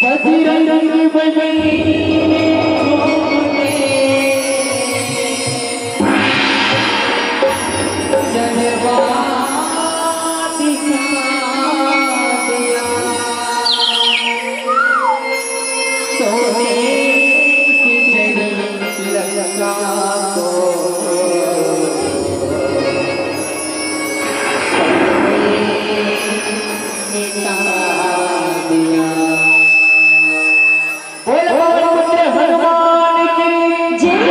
बजरंग बली जलवा दिखा दिया सोने की जड़ी लगा तो मिटा दिया। बोल पुत्र हनुमान की जय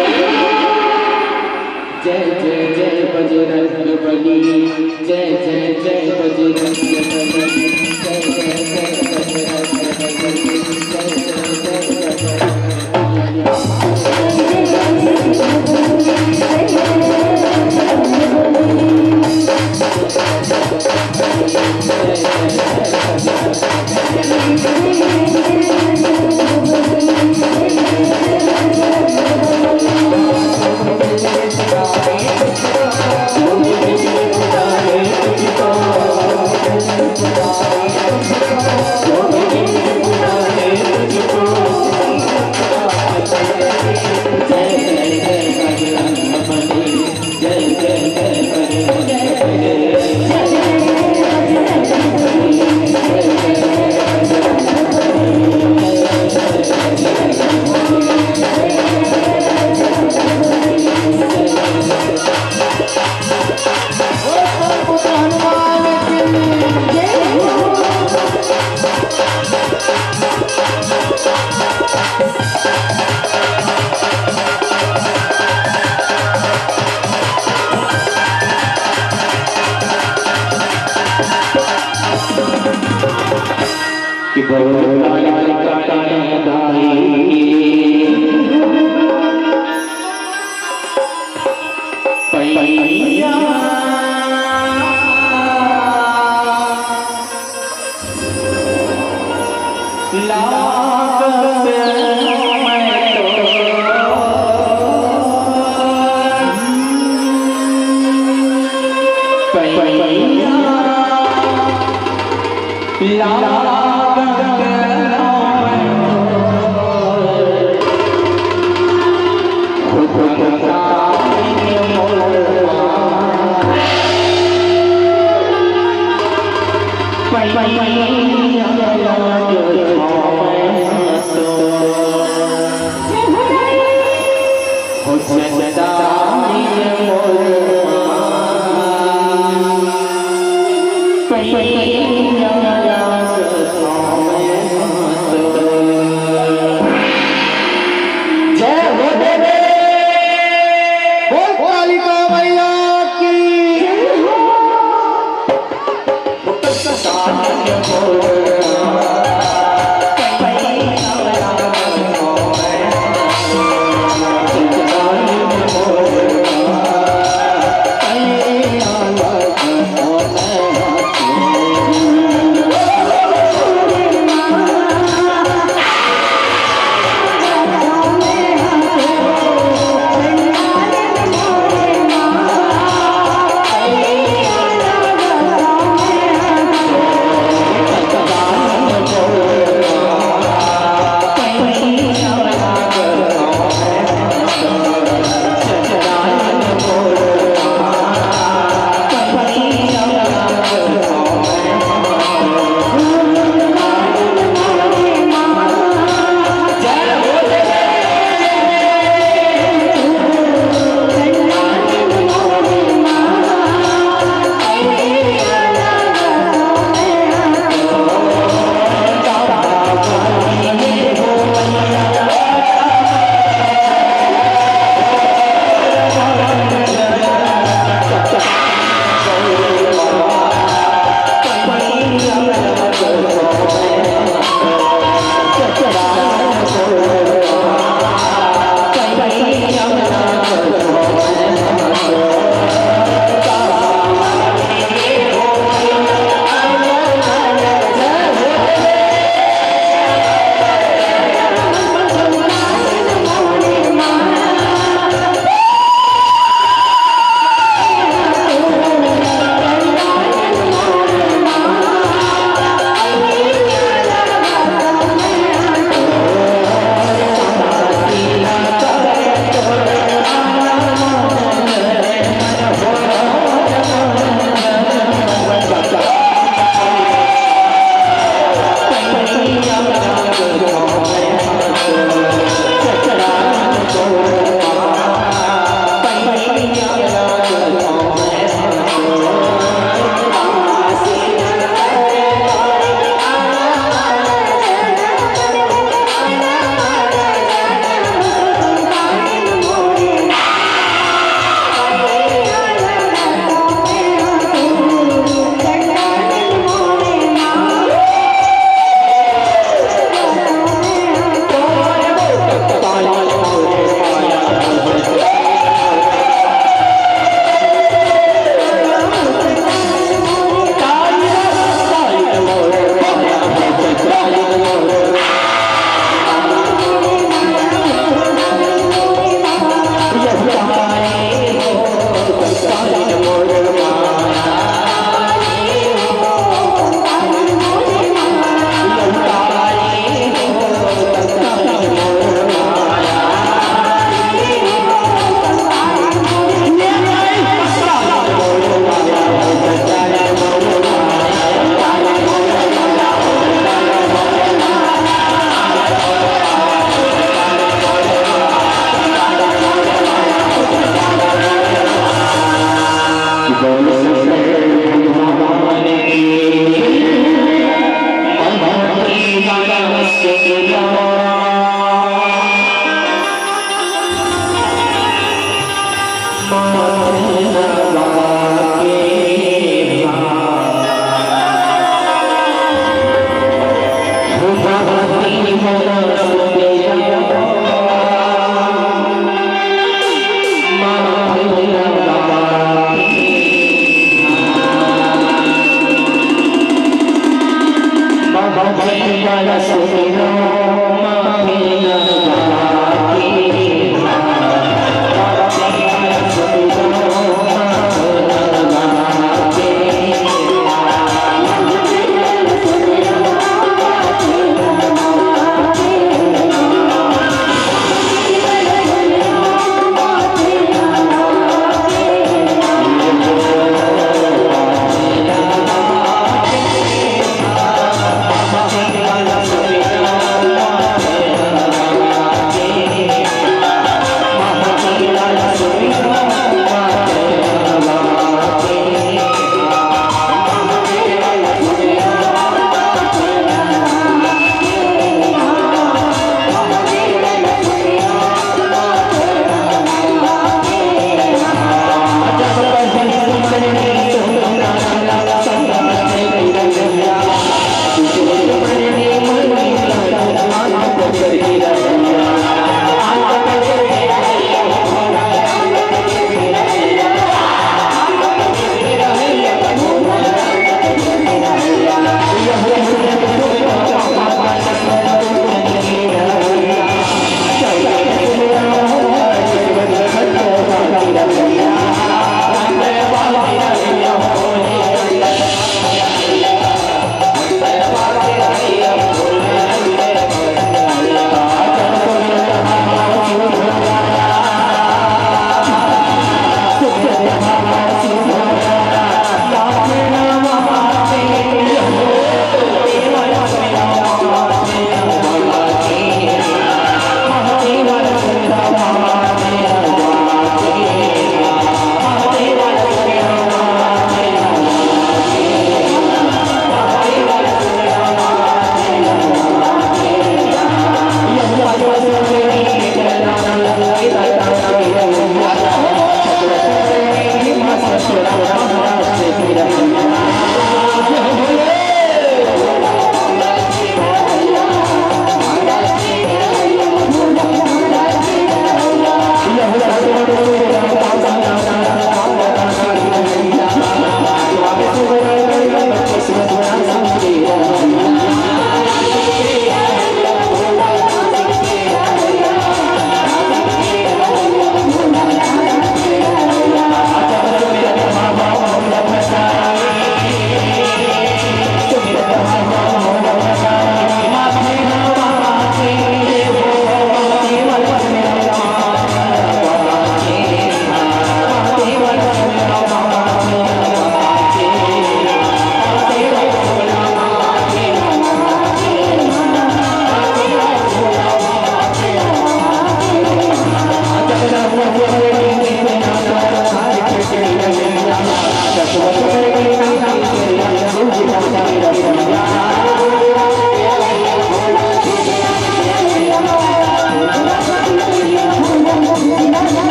जय जय जय बजरंग बली जय जय जय बजरंग बली जय जय जय बजरंग बली जय जय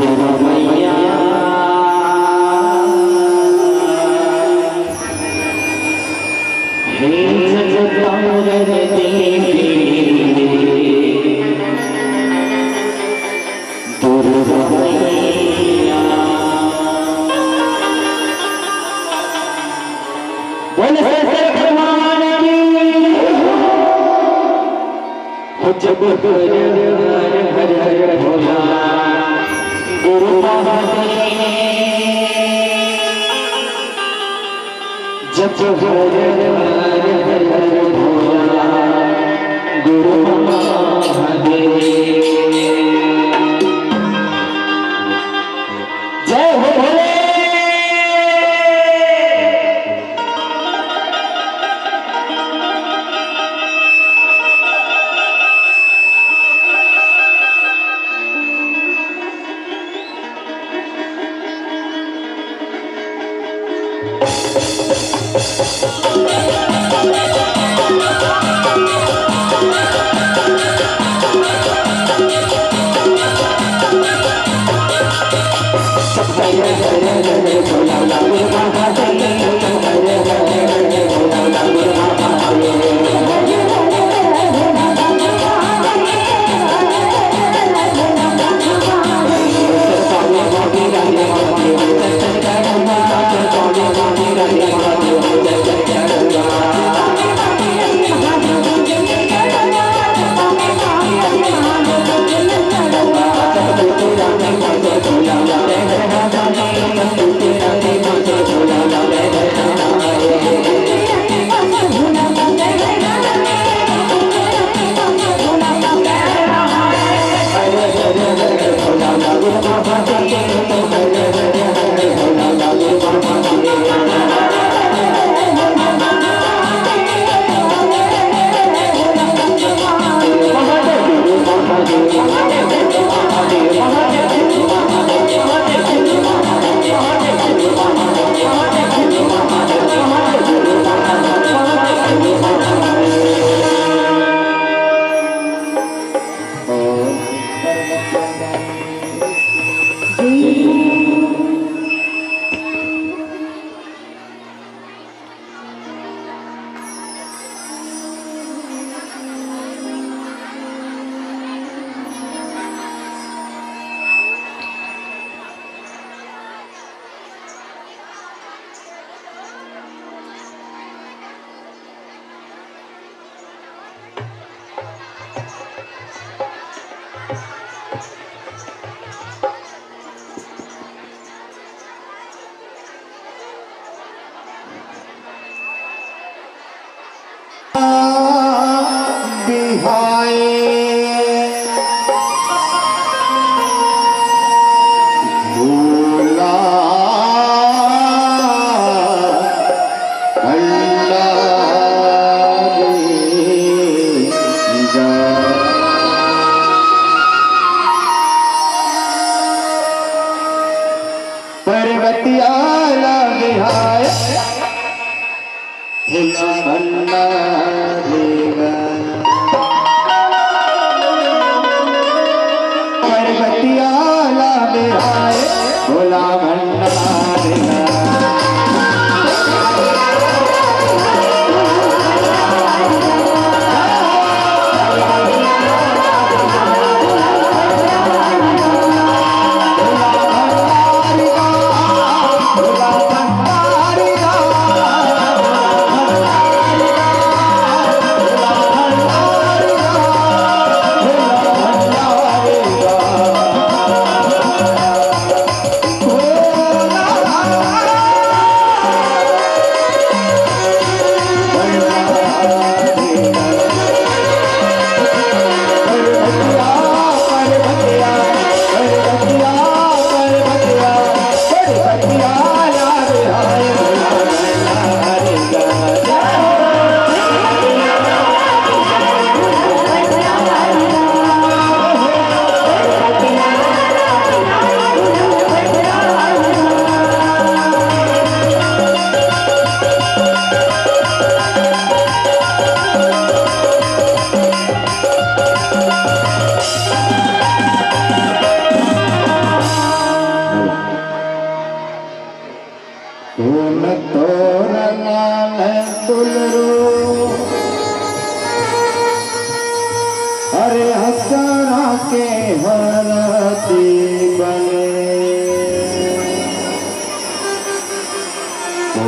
मैया हे जगदम्बर देवी दुर्गा मैया बोले भगवान की जब हर हर हर भोला गुरु महादेव जब हर हर हर भोला गुरु महादेव जय हो भोले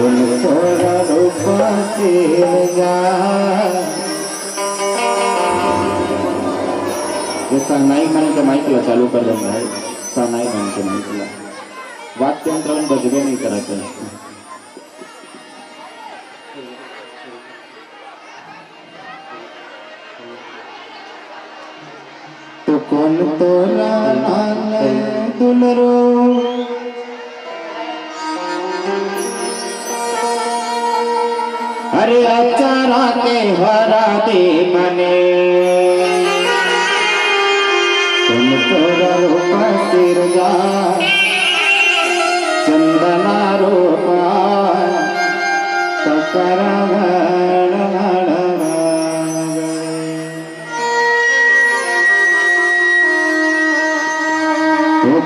थोड़ा रूपा सिरजा ये सनाई मन के माइक चालू कर देना है सनाई मन के माइक वाद्य यंत्र बजबे नहीं कराते तो कौन तोरा नाल दुलरो अरे अचारा के हरा दे मने तुम तोरा रूपा सिरजा चंदना रूपा ककरा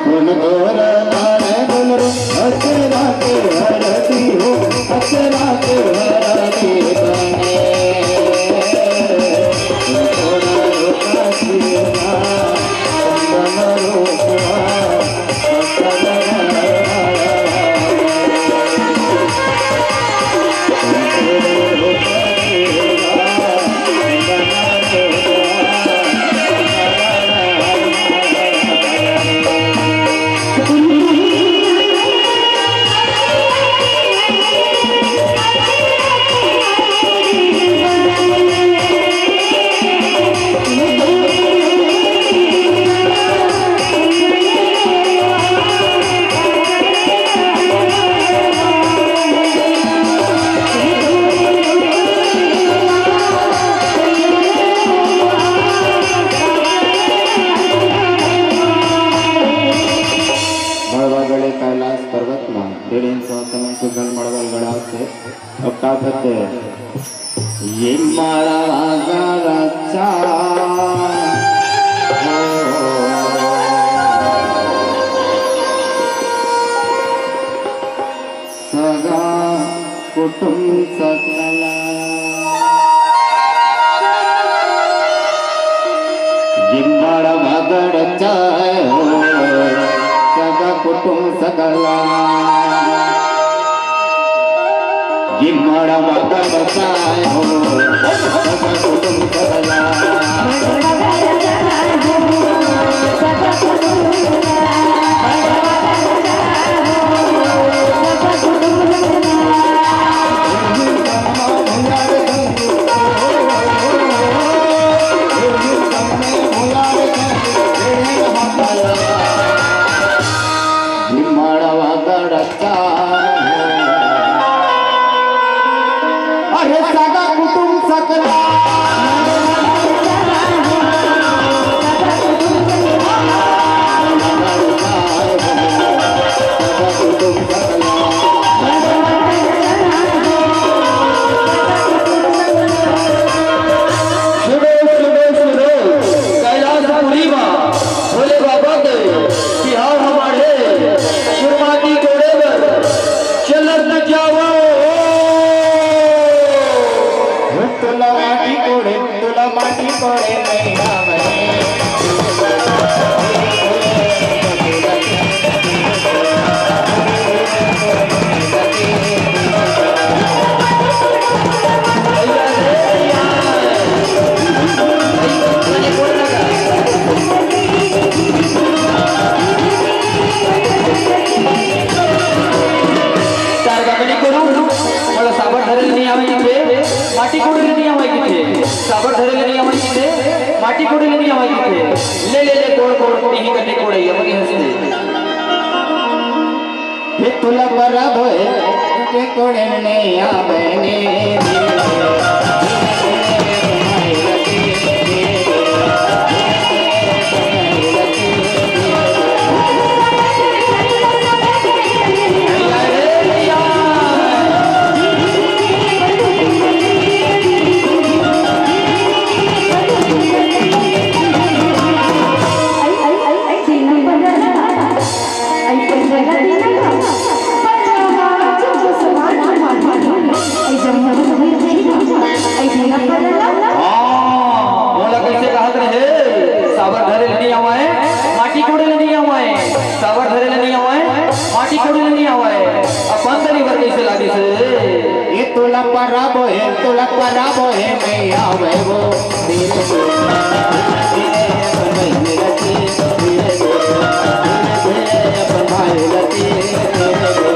कौन तोरा नाल दुलरो अचरा के हरती हो अचरा के हरती बने तोरा रूपा सिरजा चंदना रूपा कैलाश पर्वत में डेढ़ समय से गल मड़गल गड़ाते अब का कहते ये मारा रक्षा सगा कुटुंब सकला ये मारा रक्षा सगा कुटुंब सकला गिम्मड़ मगर साय हो सगा कुटुंब सकला अरे सगा कुटुंब सकला तुला माटी कोड़े नहीं आवने साबर धरेल नहीं आवे इथे माटी कोडले नहीं आवे इथे साबर धरेल नहीं आवे इथे माटी कोडले नहीं आवे इथे ले ले ले कोड कोड कोडी ही करने कोडे यमनी हसते हे तुला बराब है के कोडे नहीं आवे ने तुला पराबो है मैं आवे वो धीरे धीरे अपन भाई लती धीरे धीरे अपन भाई लती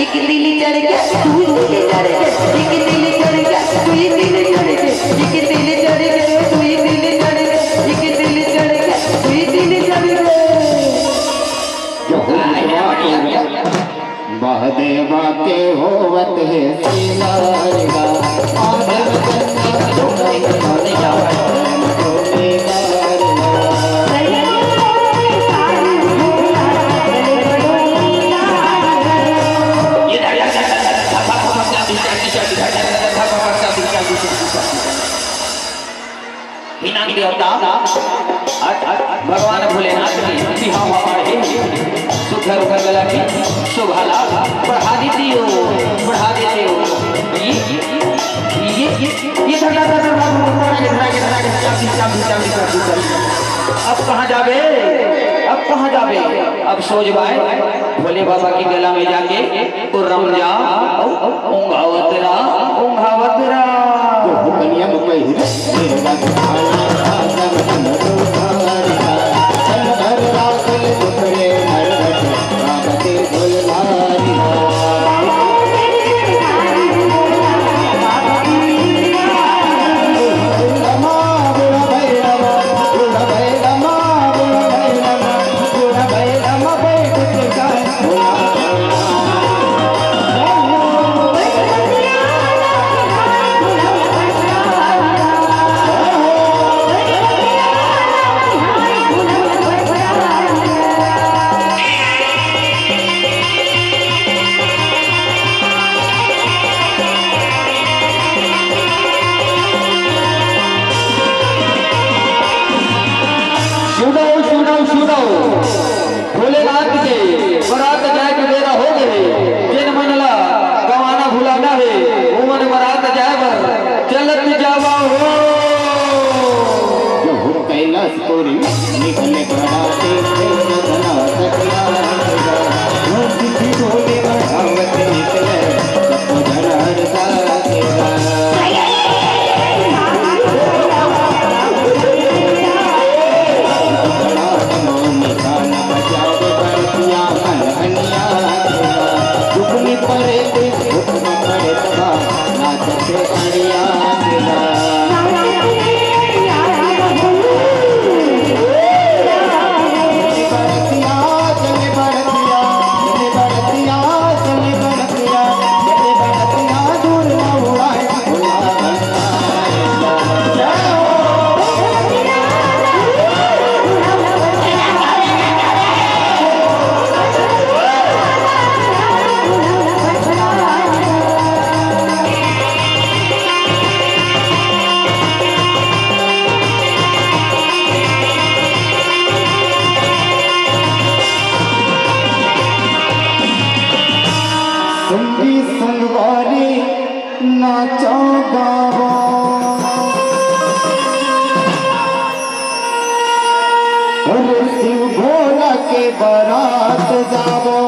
एक दिल चढ़ गया तू दिल चढ़ गया एक दिल चढ़ गया तू दिल चढ़ गया एक दिल चढ़ गया तू दिल चढ़ गया एक दिल चढ़ गया तू दिल चढ़ गया महादेवा के होवत है सिनारगा आधर भगवान भोलेनाथ की हमारे सुखर उखर गला की शोभाला बढ़ा देती हो ये अब कहाँ जावे अब सोच बाय भोले बाबा की गला में जाके तो रम जा ऊंघावतरा कन्या मुंबई भोलेनाथ के बरात जाए के बेरा हो गए जिन मनला गवाना भुलाना है वो मन बरात जाए बर चलत जावा हो जो कैलाश पूरी निकले बराते धना सकला वो सिद्धि भोले बढ़ावत निकले सब धरार साकेगा नाचो गावो अरे शिव भोला के बारात जावो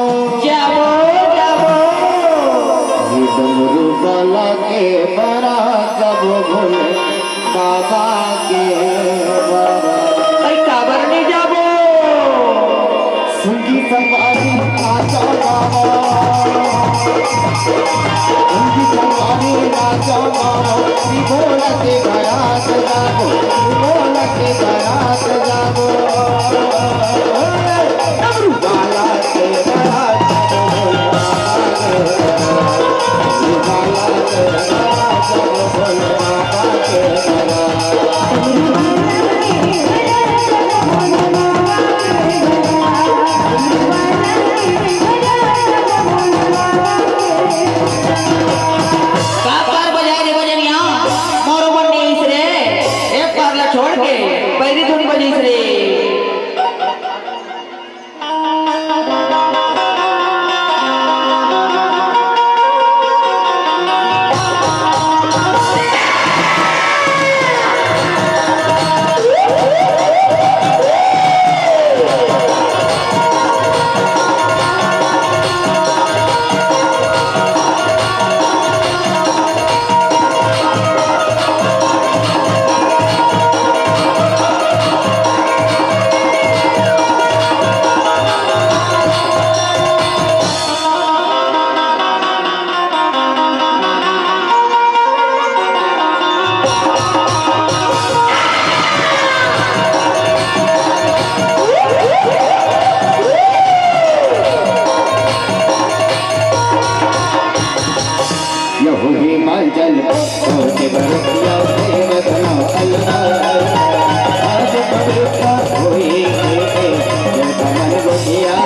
जाओ जाओ ये डमरू वाला के बारात जावो भोले बाबा के बारात भाई काबर नहीं जाबो संगी सवारी नाचो गावो संगी सवारी नाचो गावो शिव भोला के बारात जावो शिव भोला के बारात जावो डमरू वाला के बारात जावो भोले बाबा के बारात जावो भोले बाबा के बारात काकर बजाए रे बजनिया मोरो बन्नी इसरे एक पारला छोड़ के पैरी धुन बजी इसरे यहूदी मंजल होते बरतिया से रखना अल्लाह आज पवित्र होई के जब मन बुझिया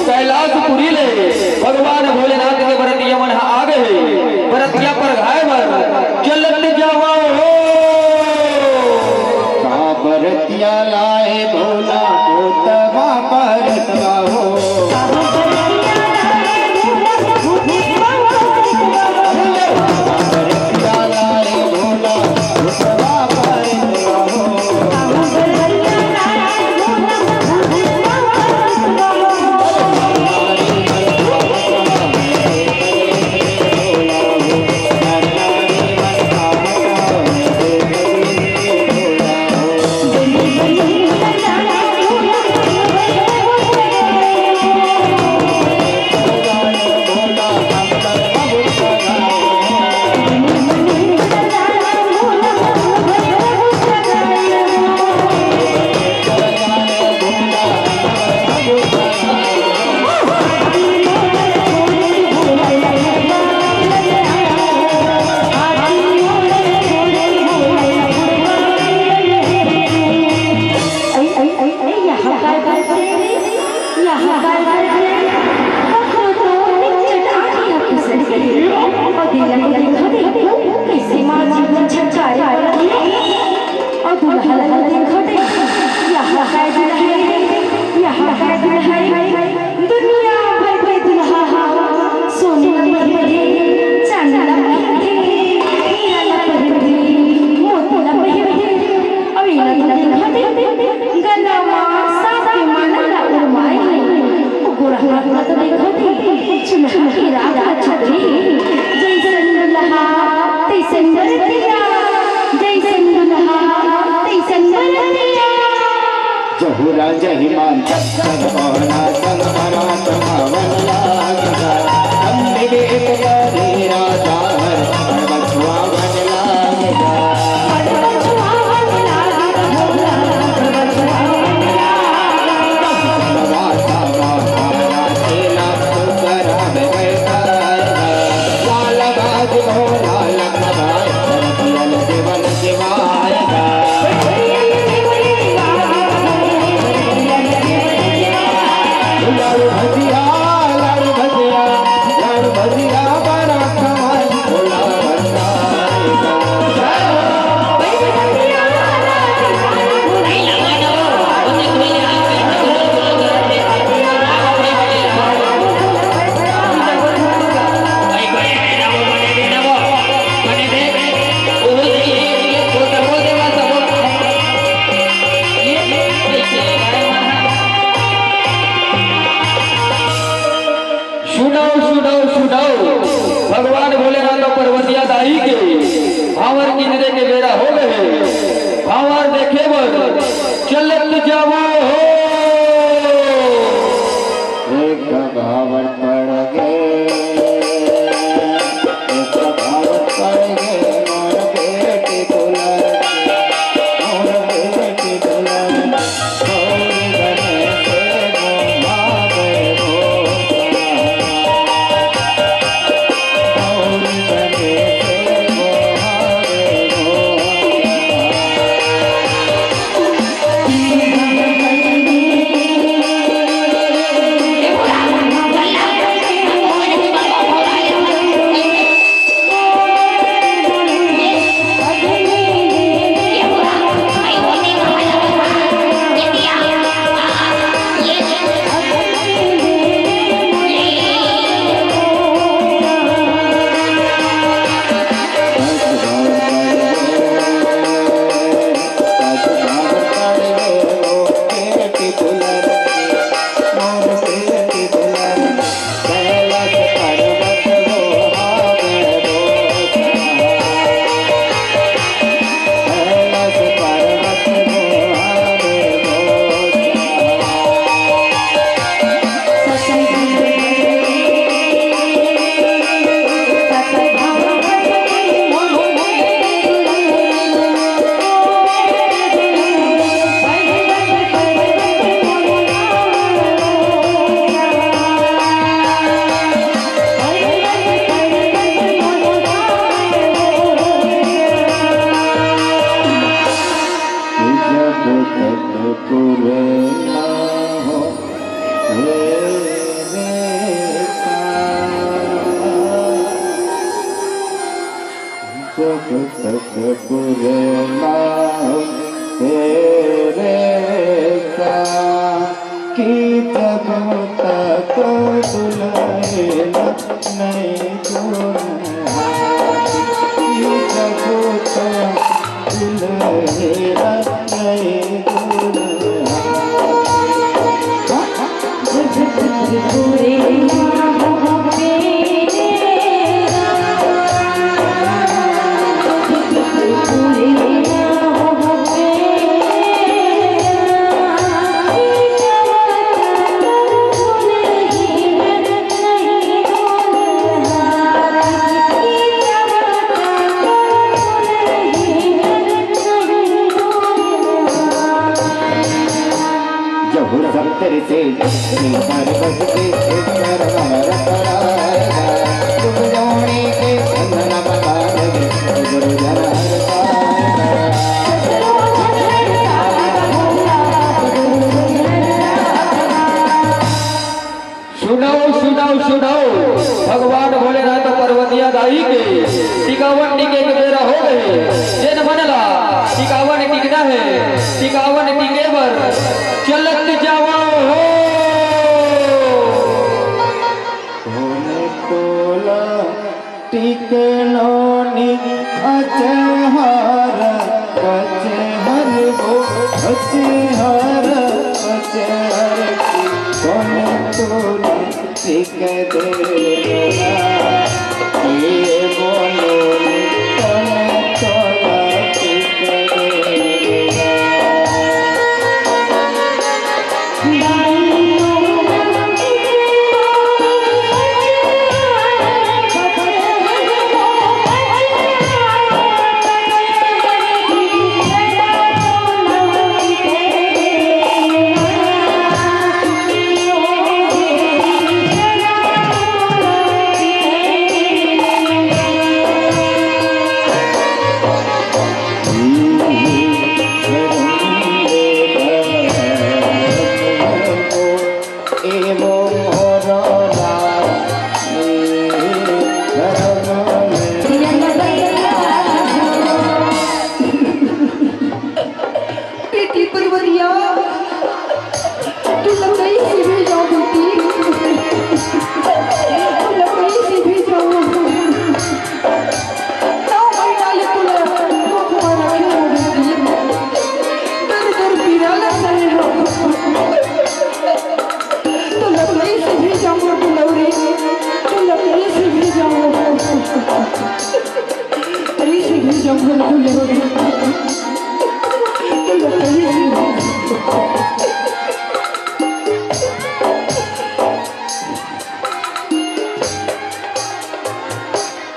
कैलाशपुरी ले भगवान भोलेनाथ के बरतिया मन आ गए बरतिया पर घाय बर चलत जावा हो का बरतिया लाए भोला पोतवा बरतवा हो बरतिया लाए भोला पोतवा बरतवा हो जैसे रघुरा जहिमान सदगोना संग परात्मा वन लागा हम विवेक करे राजा हर बछुआ वन लागा वासा वासा तेला सुकरा बैठा लाल बाज घोड़ा लखनाय रतियल जीवन जीवाएगा लाडू भजिया लाडू भजिया लाडू भजिया बड़ा कमाल भोला भंडारेगा भगवान भोलेनाथ पर्वतिया दाई के भावर किनरे के बेरा हो गए भावर देखे बर चलत जावा हो एक भावर पड़ गए एक भावर पड़ गए मोर बेटी दुलार मोर बेटी दुलार गौर बने से भावे हो भगवान भोलेनाथ पर्वतिया दाई के 51 टीके के बेरा हो गए जिन बनला 51 टिकना है 51 टीके पर चलत जावा हो भोले तोला टिकनो नि अचहार अचहर गो अचहर अचहर भोले तोला टिक देना ये बोलो भोले तोला टिक देना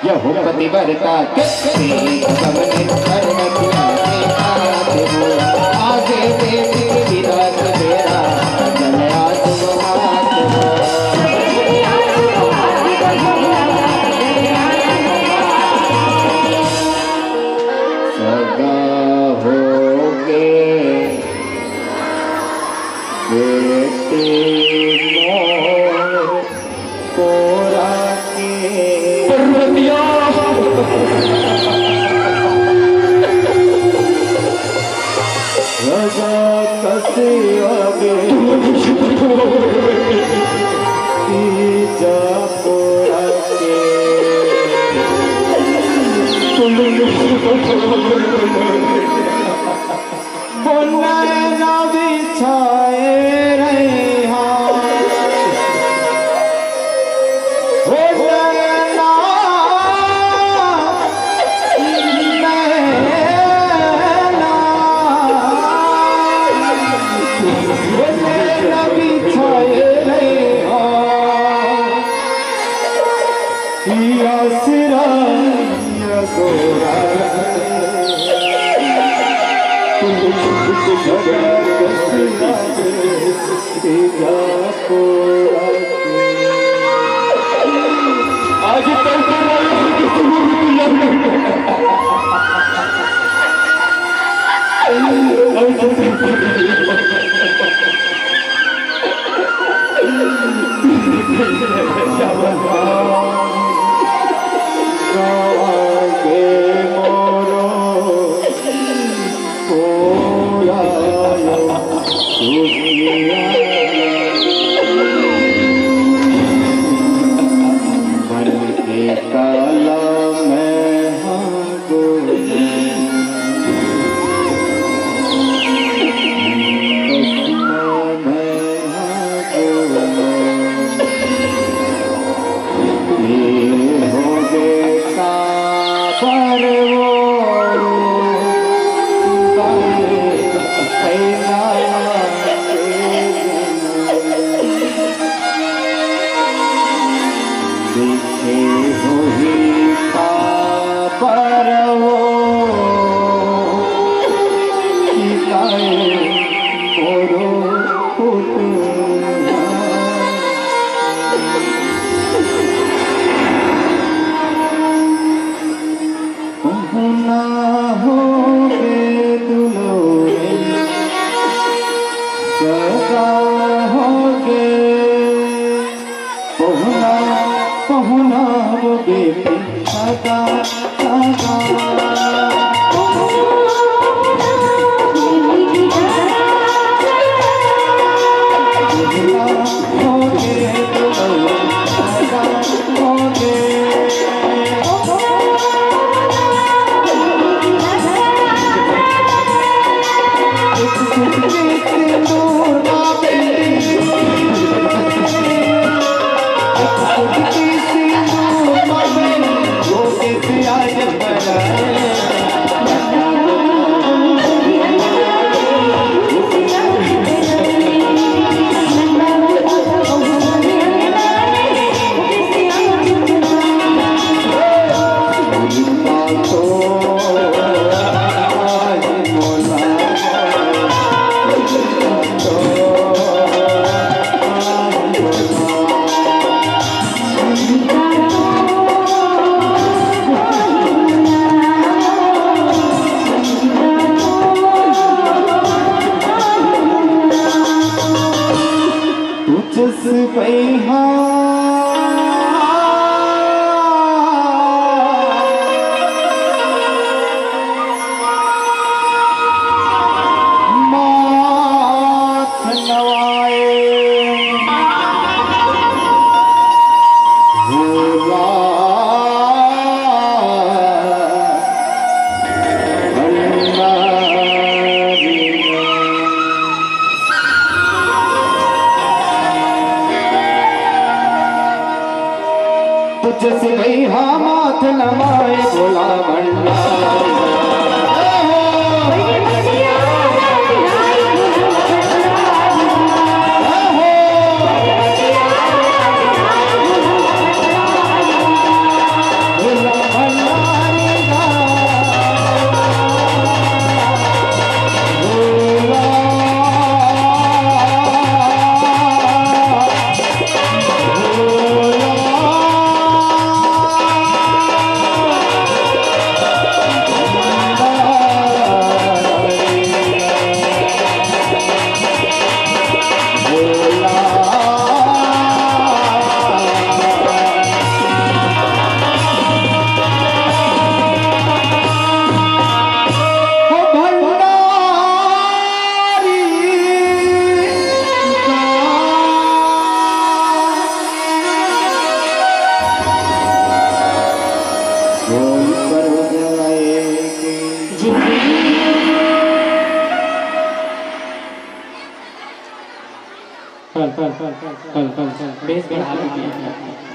यह पतिव्रता के गमन करवतिया के हाथ हो आगे देवी विराज मेरा गया तुम हाथ हो सगा होगे बेटे मोर कोरा के पर्वतिया रजा कसे आगे तीजा कोरा के बोले ना बिछाए रहे आज काला मैं पहुना वो बेटी सदा सदा तुझसे भाई हाथ नवाए भोला भंडार भोला बोल करो जगाए जी बेस बढ़ा लीजिए